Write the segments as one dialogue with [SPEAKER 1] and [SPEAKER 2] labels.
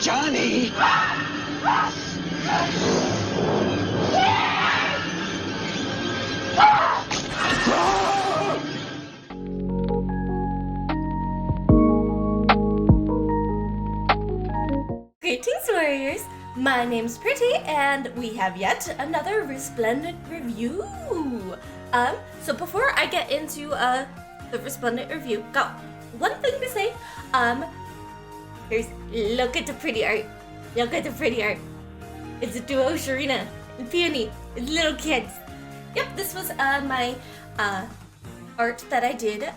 [SPEAKER 1] Johnny!
[SPEAKER 2] Greetings, warriors! My name's Pretty, and we have yet another Resplendent review. So before I get into the Resplendent review, got one thing to say. Look at the pretty art. Look at the pretty art. It's a duo, Sharina and Peony. It's little kids. Yep, this was my art that I did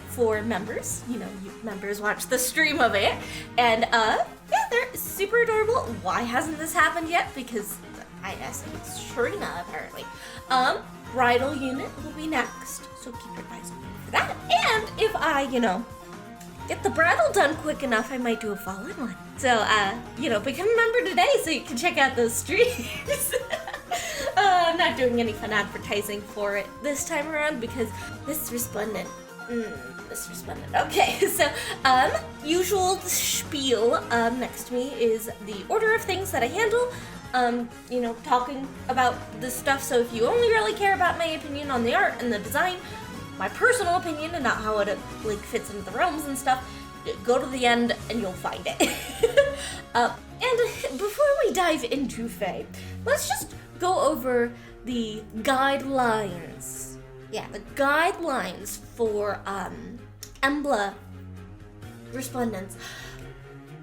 [SPEAKER 2] for members. You know, you members watch the stream of it, and yeah, they're super adorable. Why hasn't this happened yet? Because I guess it's Sharina apparently. Bridal unit will be next, so keep your eyes open for that. And if I, get the bridal done quick enough, I might do a fall-in one. So, become a member today so you can check out those streams. I'm not doing any fun advertising for it this time around because this is Resplendent. Okay, so, usual spiel, next to me is the order of things that I handle. Talking about this stuff, so if you only really care about my opinion on the art and the design, my personal opinion and not how it fits into the realms and stuff, go to the end and you'll find it. And before we dive into Faye, let's just go over the guidelines. Yeah, the guidelines for Emblem Resplendence.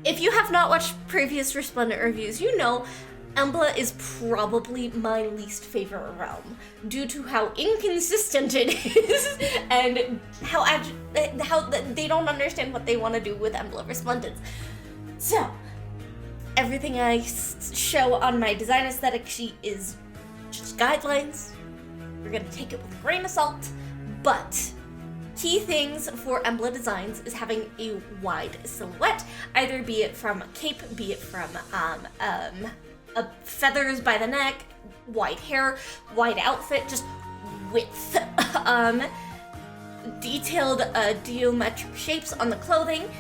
[SPEAKER 2] If you have not watched previous Resplendent reviews, you know Emblem is probably my least favorite realm due to how inconsistent it is and how they don't understand what they want to do with Emblem Resplendence. So, everything I show on my design aesthetic sheet is just guidelines. We're gonna take it with a grain of salt, but key things for Emblem designs is having a wide silhouette, either be it from a cape, be it from feathers by the neck, white hair, white outfit, just width. Detailed geometric shapes on the clothing.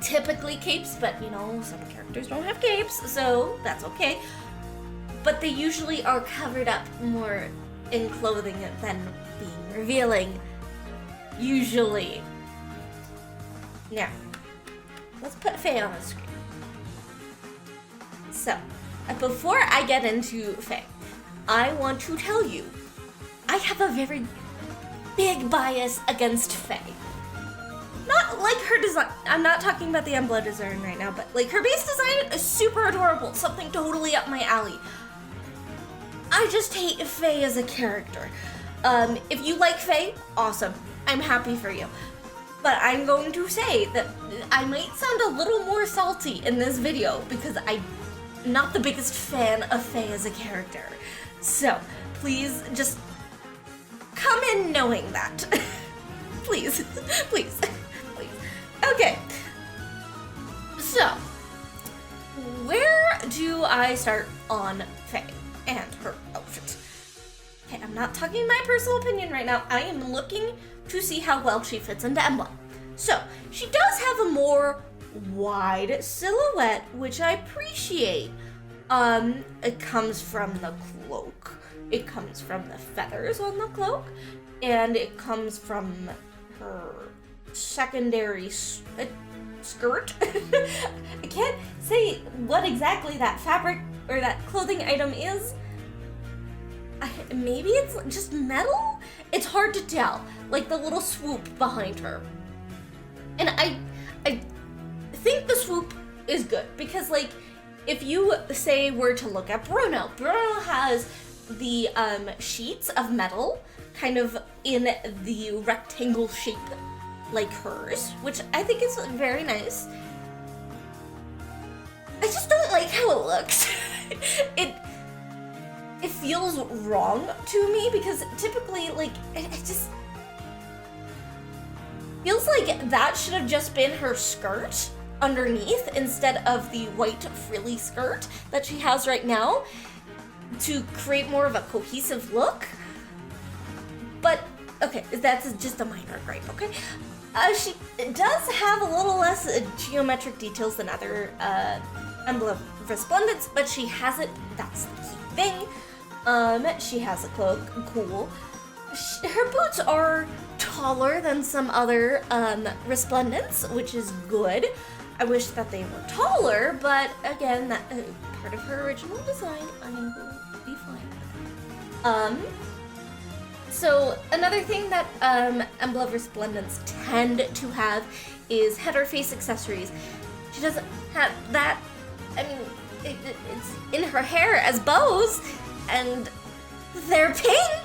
[SPEAKER 2] Typically capes, but some characters don't have capes, so that's okay. But they usually are covered up more in clothing than being revealing. Usually. Now, let's put Faye on the screen. So, before I get into Faye, I want to tell you, I have a very big bias against Faye. Not like her design, I'm not talking about the Emblem design right now, but like her base design is super adorable, something totally up my alley. I just hate Faye as a character. If you like Faye, awesome, I'm happy for you. But I'm going to say that I might sound a little more salty in this video because I'm not the biggest fan of Faye as a character. So, please just come in knowing that. Please. Okay. So, where do I start on Faye and her outfit? Okay, I'm not talking my personal opinion right now. I am looking to see how well she fits into Emblem. So, she does have a more wide silhouette, which I appreciate. It comes from the cloak, it comes from the feathers on the cloak, and it comes from her secondary skirt. I can't say what exactly that fabric or that clothing item is. Maybe it's just metal? It's hard to tell, like the little swoop behind her. And I think the swoop is good because, like, if you were to look at Bruno has the sheets of metal kind of in the rectangle shape like hers, which I think is very nice. I just don't like how it looks. It feels wrong to me because typically, like, it just feels like that should have just been her skirt underneath instead of the white frilly skirt that she has right now to create more of a cohesive look. But okay, that's just a minor gripe, okay? She does have a little less geometric details than other Emblem Resplendents, but she has it. That's the key thing. She has a cloak. Cool. Her boots are taller than some other Resplendents, which is good. I wish that they were taller, but again, that part of her original design, I will be fine. So another thing that Emblem Resplendents tend to have is head or face accessories. She doesn't have that. I mean, it's in her hair as bows, and they're pink.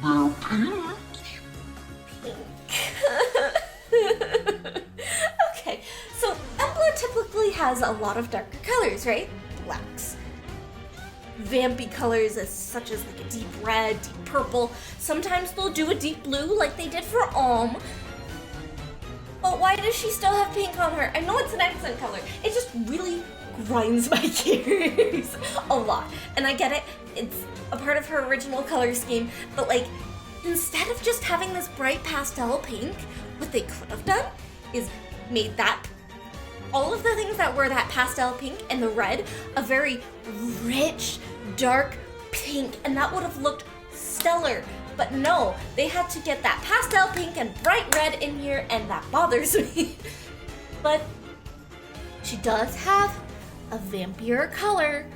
[SPEAKER 1] They're pink.
[SPEAKER 2] Okay, so Emblem typically has a lot of darker colors, right? Blacks. Vampy colors such as like a deep red, deep purple. Sometimes they'll do a deep blue like they did for But why does she still have pink on her? I know it's an accent color. It just really grinds my gears a lot. And I get it, it's a part of her original color scheme, but like, instead of just having this bright pastel pink, what they could have done is made that all of the things that were that pastel pink and the red, a very rich, dark pink, and that would have looked stellar. But no, they had to get that pastel pink and bright red in here, and that bothers me. But she does have a vampire color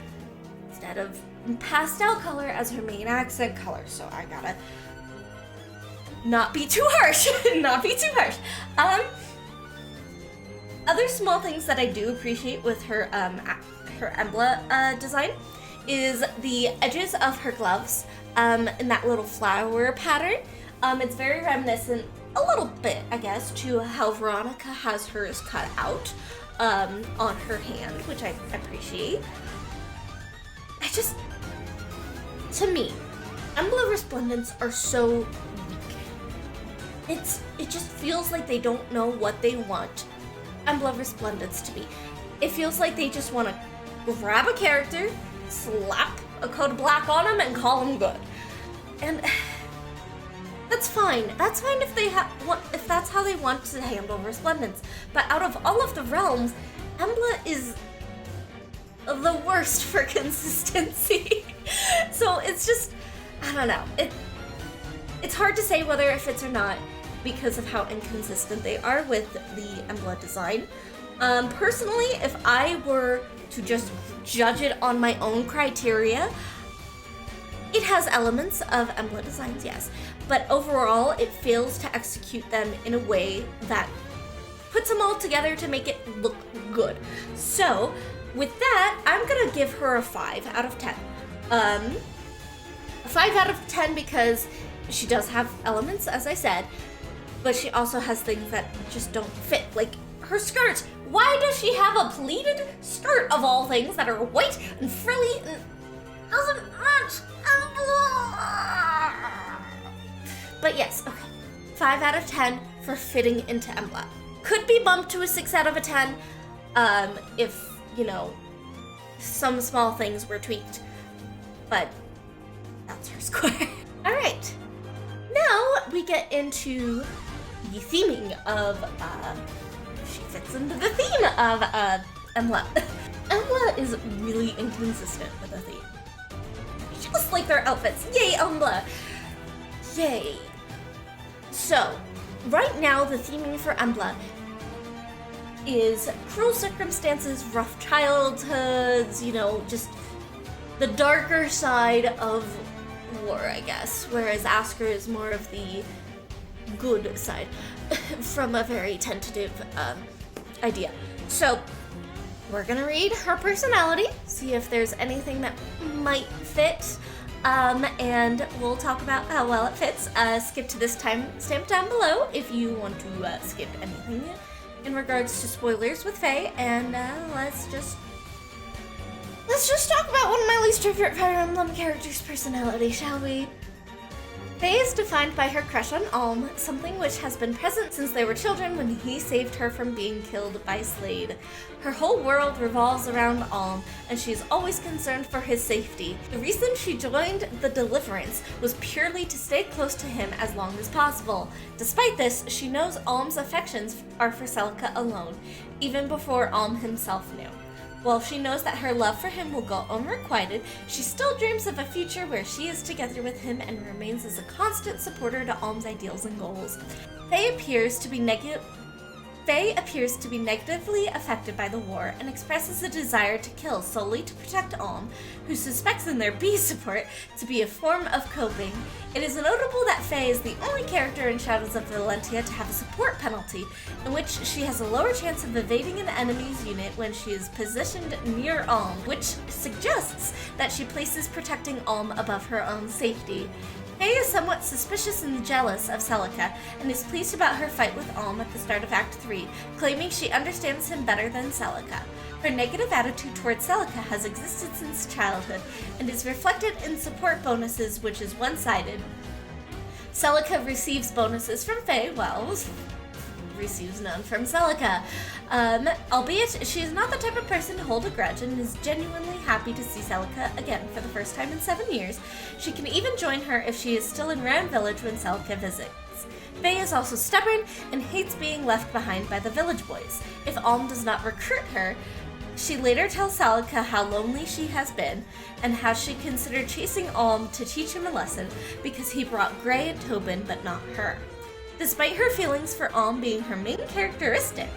[SPEAKER 2] instead of pastel color as her main accent color, so I gotta not be too harsh. Not be too harsh. Other small things that I do appreciate with her Emblem design is the edges of her gloves in that little flower pattern. It's very reminiscent, a little bit, I guess, to how Veronica has hers cut out on her hand, which I appreciate. To me, Emblem Resplendents are so weak. It just feels like they don't know what they want Emblem Resplendents to be. It feels like they just want to grab a character, slap a coat of black on them, and call them good. And that's fine. That's fine if that's how they want to handle Resplendents. But out of all of the realms, Emblem is the worst for consistency. So it's just, I don't know. It's hard to say whether it fits or not, because of how inconsistent they are with the Emblem design. Personally, if I were to just judge it on my own criteria, it has elements of Emblem designs, yes, but overall it fails to execute them in a way that puts them all together to make it look good. So with that, I'm gonna give her a 5 out of 10. A 5 out of 10 because she does have elements, as I said, but she also has things that just don't fit, like her skirt. Why does she have a pleated skirt of all things that are white and frilly and doesn't match? But yes, okay. 5 out of 10 for fitting into Emblem. Could be bumped to a 6 out of 10 if, some small things were tweaked. But that's her score. Alright. Now we get into the theming of, she fits into the theme of Emblem. Emblem is really inconsistent with the theme. Just like their outfits. Yay, Emblem! Yay. So, right now the theming for Emblem is cruel circumstances, rough childhoods, just the darker side of war, I guess, whereas Asker is more of the good side from a very tentative idea. So we're gonna read her personality, see if there's anything that might fit, and we'll talk about how well it fits. Skip to this timestamp down below if you want to skip anything in regards to spoilers with Faye, and let's just talk about one of my least favorite Fire Emblem characters' personality, shall we? Faye is defined by her crush on Alm, something which has been present since they were children when he saved her from being killed by Slade. Her whole world revolves around Alm, and she is always concerned for his safety. The reason she joined the Deliverance was purely to stay close to him as long as possible. Despite this, she knows Alm's affections are for Celica alone, even before Alm himself knew. While she knows that her love for him will go unrequited, she still dreams of a future where she is together with him and remains as a constant supporter to Alm's ideals and goals. Faye appears to be negatively affected by the war and expresses a desire to kill solely to protect Alm, who suspects in their B support to be a form of coping. It is notable that Faye is the only character in Shadows of Valentia to have a support penalty, in which she has a lower chance of evading an enemy's unit when she is positioned near Alm, which suggests that she places protecting Alm above her own safety. Faye is somewhat suspicious and jealous of Celica, and is pleased about her fight with Alm at the start of Act 3, claiming she understands him better than Celica. Her negative attitude towards Celica has existed since childhood, and is reflected in support bonuses, which is one-sided. Celica receives bonuses from Faye, while receives none from Celica. Albeit she is not the type of person to hold a grudge and is genuinely happy to see Celica again for the first time in 7 years. She can even join her if she is still in Ram Village when Celica visits. Faye is also stubborn and hates being left behind by the village boys. If Alm does not recruit her, she later tells Celica how lonely she has been and how she considered chasing Alm to teach him a lesson because he brought Gray and Tobin but not her. Despite her feelings for Alm being her main characteristic,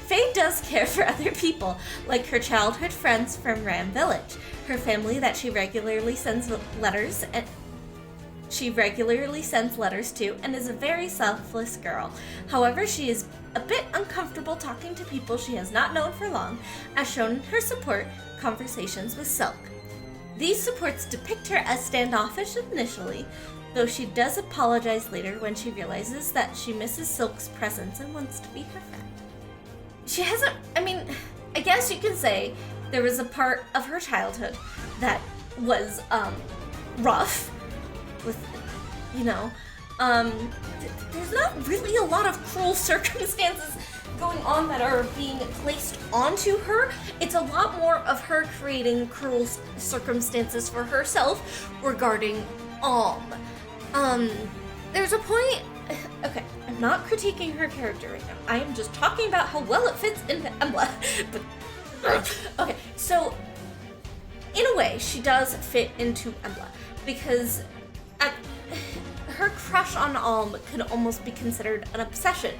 [SPEAKER 2] Faye does care for other people, like her childhood friends from Ram Village, her family that she regularly sends letters to, and is a very selfless girl. However, she is a bit uncomfortable talking to people she has not known for long, as shown in her support conversations with Silk. These supports depict her as standoffish initially, though she does apologize later when she realizes that she misses Silk's presence and wants to be her friend. I guess you can say there was a part of her childhood that was, rough, with, there's not really a lot of cruel circumstances going on that are being placed onto her. It's a lot more of her creating cruel circumstances for herself regarding Alm. There's a point. Okay, I'm not critiquing her character right now. I am just talking about how well it fits into Emblem. Okay, so in a way, she does fit into Emblem because her crush on Alm could almost be considered an obsession,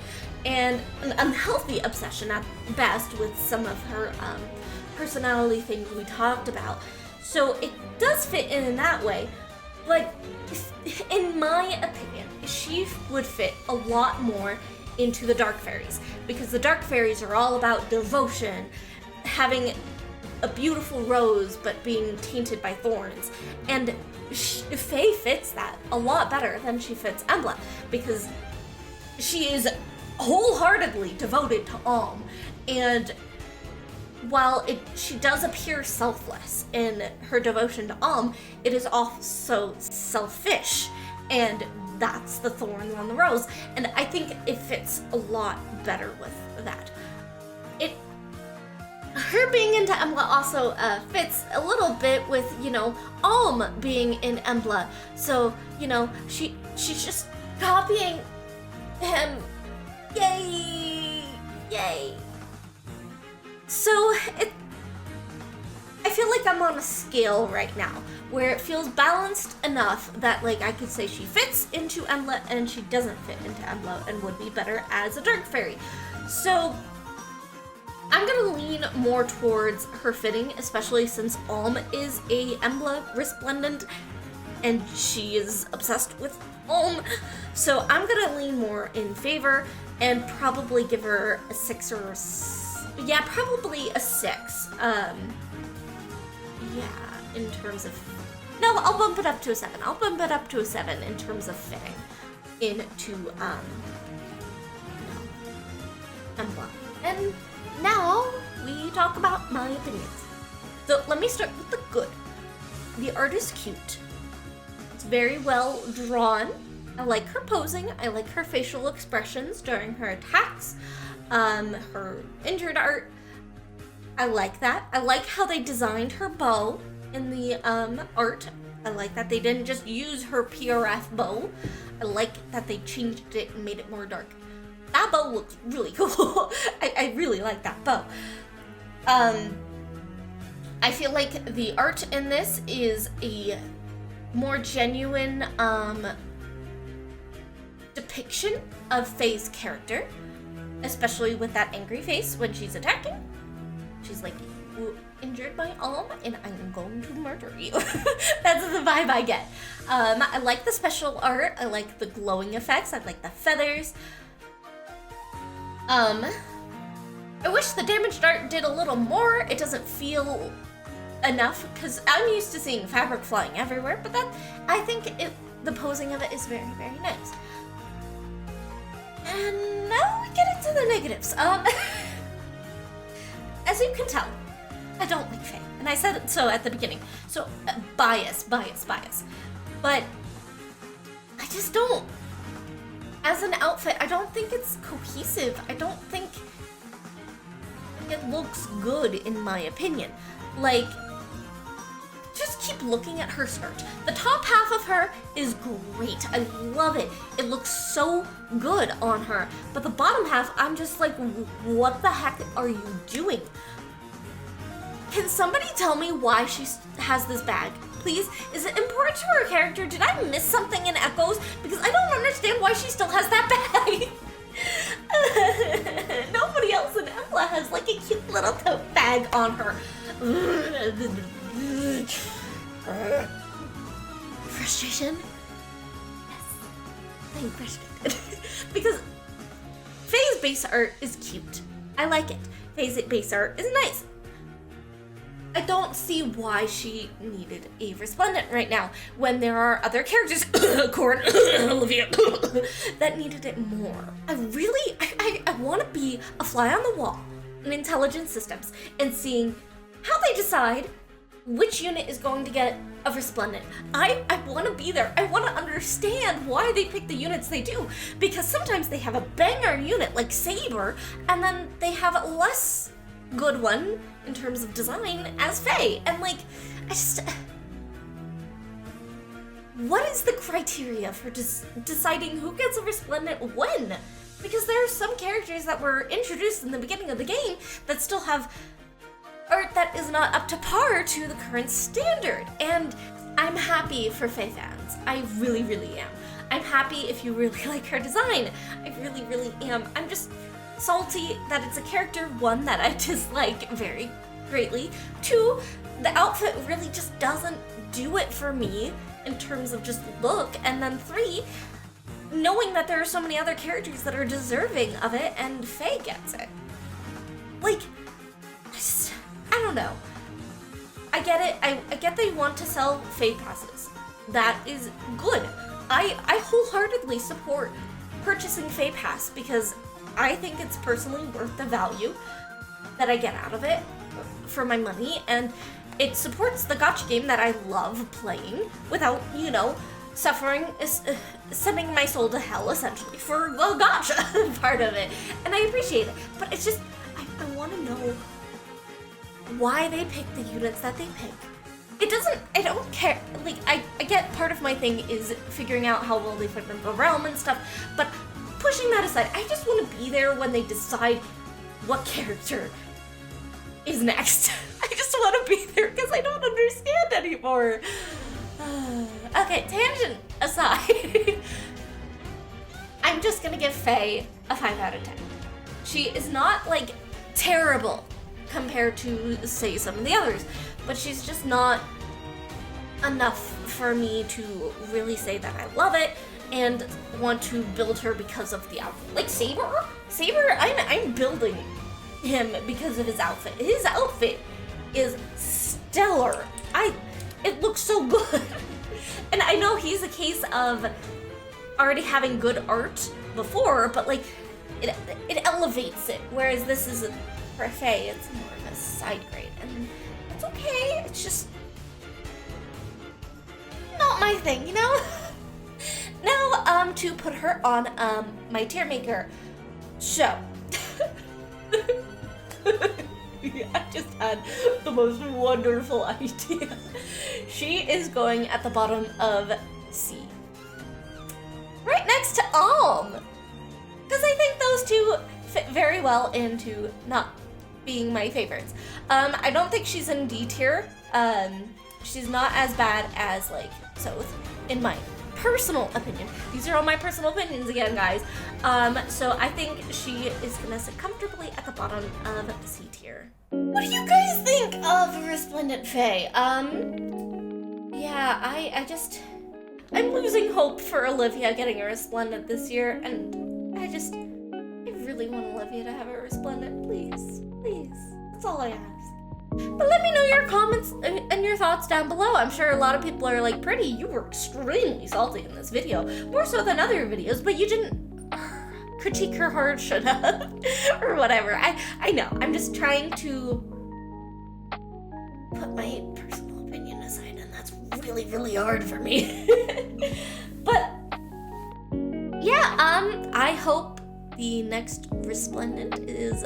[SPEAKER 2] and an unhealthy obsession at best with some of her personality things we talked about. So it does fit in that way. But in my opinion, she would fit a lot more into the Dark Fairies, because the Dark Fairies are all about devotion, having a beautiful rose but being tainted by thorns. And Faye fits that a lot better than she fits Emblem, because she is wholeheartedly devoted to Alm, and while she does appear selfless in her devotion to Alm, it is also selfish, and that's the thorn on the rose, and I think it fits a lot better with that. Her being into Emblem also fits a little bit with, Alm being in Emblem, so, she's just copying him. Yay! So, I feel like I'm on a scale right now where it feels balanced enough that, I could say she fits into Emblem and she doesn't fit into Emblem and would be better as a Dark Fairy. So, I'm gonna lean more towards her fitting, especially since Alm is a Emblem Resplendent and she is obsessed with Alm. So, I'm gonna lean more in favor and probably give her a 6 or a probably a 6. In terms of... No, I'll bump it up to a 7. I'll bump it up to a 7 in terms of fitting into, Emblem. And now, we talk about my opinions. So, let me start with the good. The art is cute. It's very well drawn. I like her posing. I like her facial expressions during her attacks. Her injured art. I like that. I like how they designed her bow in the art. I like that they didn't just use her PRF bow. I like that they changed it and made it more dark. That bow looks really cool. I really like that bow. I feel like the art in this is a more genuine depiction of Faye's character, especially with that angry face when she's attacking. She's like, you injured my arm and I'm going to murder you. That's the vibe I get. I like the special art. I like the glowing effects. I like the feathers. I wish the damaged art did a little more. It doesn't feel enough because I'm used to seeing fabric flying everywhere, but that I think the posing of it is very, very nice. And now we get into the negatives. As you can tell, I don't like Faye, and I said so at the beginning. So bias. But I just don't. As an outfit, I don't think it's cohesive. I don't think it looks good, in my opinion. Like, just keep looking at her skirt. The top half of her is great. I love it. It looks so good on her. But the bottom half, I'm just like, what the heck are you doing? Can somebody tell me why she has this bag? Please? Is it important to her character? Did I miss something in Echoes? Because I don't understand why she still has that bag. Nobody else in Emblem has like a cute little tote bag on her. Frustration? Yes. I'm frustrated. Because Faye's base art is cute. I like it. Faye's base art is nice. I don't see why she needed a Resplendent right now when there are other characters, Corin, Olivia, that needed it more. I want to be a fly on the wall in intelligence systems and seeing how they decide which unit is going to get a Resplendent. I want to be there. I want to understand why they pick the units they do, because sometimes they have a banger unit like Saber, and then they have a less good one in terms of design as Faye. And like, what is the criteria for deciding who gets a Resplendent when? Because there are some characters that were introduced in the beginning of the game that still have art that is not up to par to the current standard. And I'm happy for Faye fans. I really, really am. I'm happy if you really like her design. I really, really am. I'm just salty that it's a character, one, that I dislike very greatly. Two, the outfit really just doesn't do it for me in terms of just look. And then three, knowing that there are so many other characters that are deserving of it and Faye gets it. Like, I don't know. I get it. I get they want to sell Faye passes. That is good. I wholeheartedly support purchasing Faye Pass because I think it's personally worth the value that I get out of it for my money, and it supports the gacha game that I love playing without, suffering, sending my soul to hell essentially for the gacha part of it, and I appreciate it. But it's just, I want to know why they pick the units that they pick. I don't care. Like, I get part of my thing is figuring out how well they fit in the realm and stuff, but pushing that aside, I just want to be there when they decide what character is next. I just want to be there because I don't understand anymore. Okay, tangent aside, I'm just gonna give Faye a 5 out of 10. She is not, like, terrible compared to, say, some of the others, but she's just not enough for me to really say that I love it and want to build her because of the outfit. Like Saber, I'm building him because of his outfit. His outfit is stellar. It looks so good. And I know he's a case of already having good art before, but like it elevates it. Whereas this is for Faye, it's more of a side grade, and it's okay. It's just not my thing, Now, to put her on my tier maker. So I just had the most wonderful idea. She is going at the bottom of C, right next to Alm, because I think those two fit very well into not being my favorites. I don't think she's in D tier. She's not as bad as like Soth, in my personal opinion. These are all my personal opinions again, guys. So I think she is gonna sit comfortably at the bottom of C tier. What do you guys think of Resplendent Faye? Yeah, I'm losing hope for Olivia getting a Resplendent this year, and I really want Olivia to have a Resplendent, please. That's all I ask. But let me know your comments and your thoughts down below. I'm sure a lot of people are like, Pretty, you were extremely salty in this video, more so than other videos, but you didn't critique her hard, should have, or whatever. I know, I'm just trying to put my personal opinion aside, and that's really, really hard for me. But yeah, I hope the next Resplendent is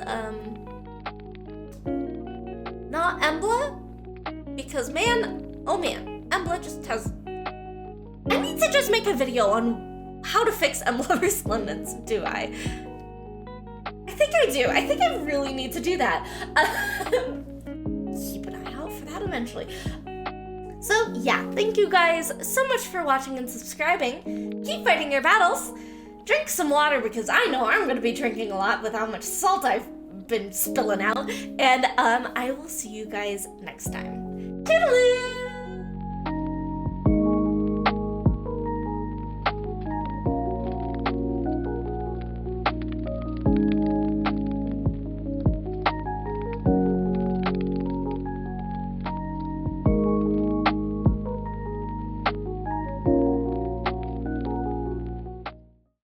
[SPEAKER 2] not Emblem, because oh man, Emblem just has... I need to just make a video on how to fix Emblem Resplendence, do I? I think I do. I think I really need to do that. Keep an eye out for that eventually. So yeah, thank you guys so much for watching and subscribing. Keep fighting your battles. Drink some water, because I know I'm going to be drinking a lot with how much salt I've been spilling out. And I will see you guys next time. Toodaloo!